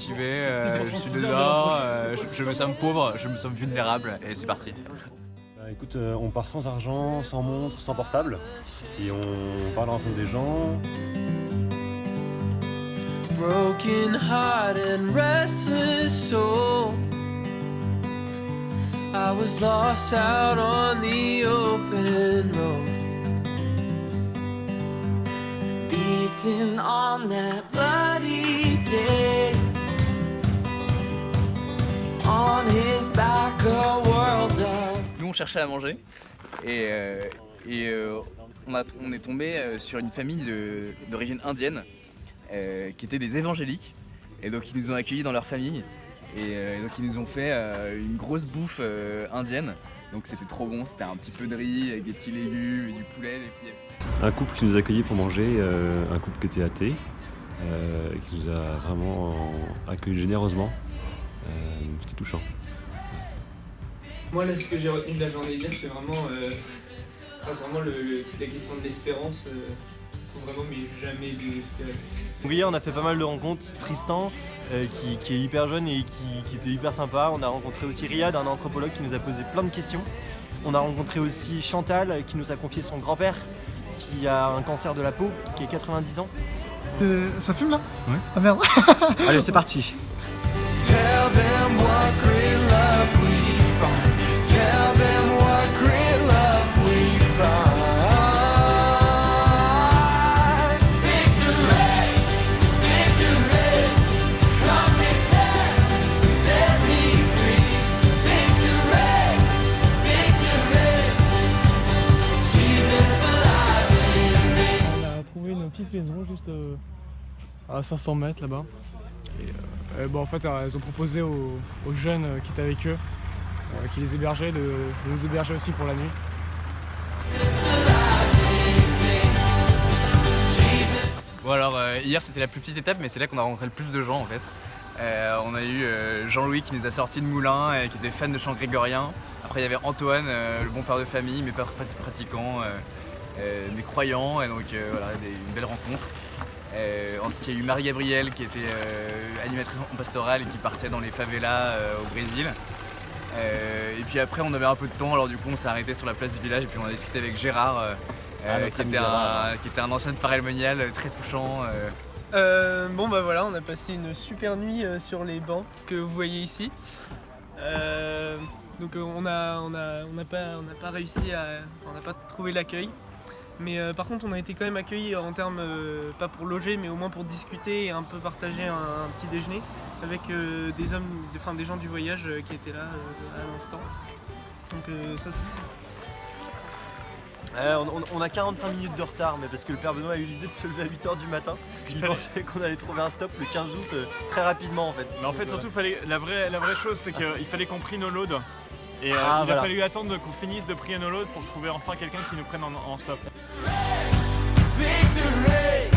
motivé, je suis dedans, je me sens pauvre, je me sens vulnérable et c'est parti. Écoute, on part sans argent, sans montre, sans portable et on va à la rencontre des gens. Broken heart and restless soul, I was lost out on the open road, beaten on that bloody day, on his back a world of... Nous on cherchait à manger et on est tombé sur une famille d'origine indienne qui étaient des évangéliques et donc ils nous ont accueillis dans leur famille et donc ils nous ont fait une grosse bouffe indienne, donc c'était trop bon, c'était un petit peu de riz avec des petits légumes et du poulet. Un couple qui nous a accueillis pour manger, un couple qui était athée, qui nous a vraiment accueillis généreusement, c'était touchant. Moi là, ce que j'ai retenu de la journée d'hier, c'est vraiment, toute la question de l'espérance. Faut vraiment mais jamais désespérer. Hier on a fait pas mal de rencontres. Tristan qui est hyper jeune et qui était hyper sympa. On a rencontré aussi Riyad, un anthropologue qui nous a posé plein de questions. On a rencontré aussi Chantal qui nous a confié son grand-père qui a un cancer de la peau, qui a 90 ans. Ça fume là ? Ouais. Ah merde. Allez, c'est parti. Tell them what great love we find. Tell them what great love we find. Victory, victory, conquer, set me free. Victory, victory, Jesus alive in me. On a trouvé une petite maison juste à 500 mètres là-bas. Et en fait, elles ont proposé aux jeunes qui étaient avec eux, qui les hébergeaient, de nous héberger aussi pour la nuit. Bon alors hier c'était la plus petite étape mais c'est là qu'on a rencontré le plus de gens en fait. On a eu Jean-Louis qui nous a sorti de Moulins et qui était fan de chant grégorien. Après il y avait Antoine, le bon père de famille mais pas pratiquant, mais croyant et donc voilà, une belle rencontre. Ensuite il y a eu Marie-Gabrielle qui était animatrice en pastorale et qui partait dans les favelas au Brésil. Et puis après on avait un peu de temps alors du coup on s'est arrêté sur la place du village et puis on a discuté avec Gérard qui était un ancien de Paray-le-Monial très touchant. Bon bah voilà, on a passé une super nuit sur les bancs que vous voyez ici. Donc on n'a pas réussi on n'a pas trouvé l'accueil. Mais par contre on a été quand même accueillis en termes, pas pour loger mais au moins pour discuter et un peu partager un petit déjeuner avec des gens du voyage qui étaient là à l'instant. Donc ça On a 45 minutes de retard, mais parce que le père Benoît a eu l'idée de se lever à 8h du matin. Il pensait qu'on allait trouver un stop le 15 août très rapidement en fait. Mais en fait surtout la vraie chose c'est qu'il fallait qu'on prie nos loads. Et il a fallu attendre qu'on finisse de prier nos loads pour trouver enfin quelqu'un qui nous prenne en stop. Victory,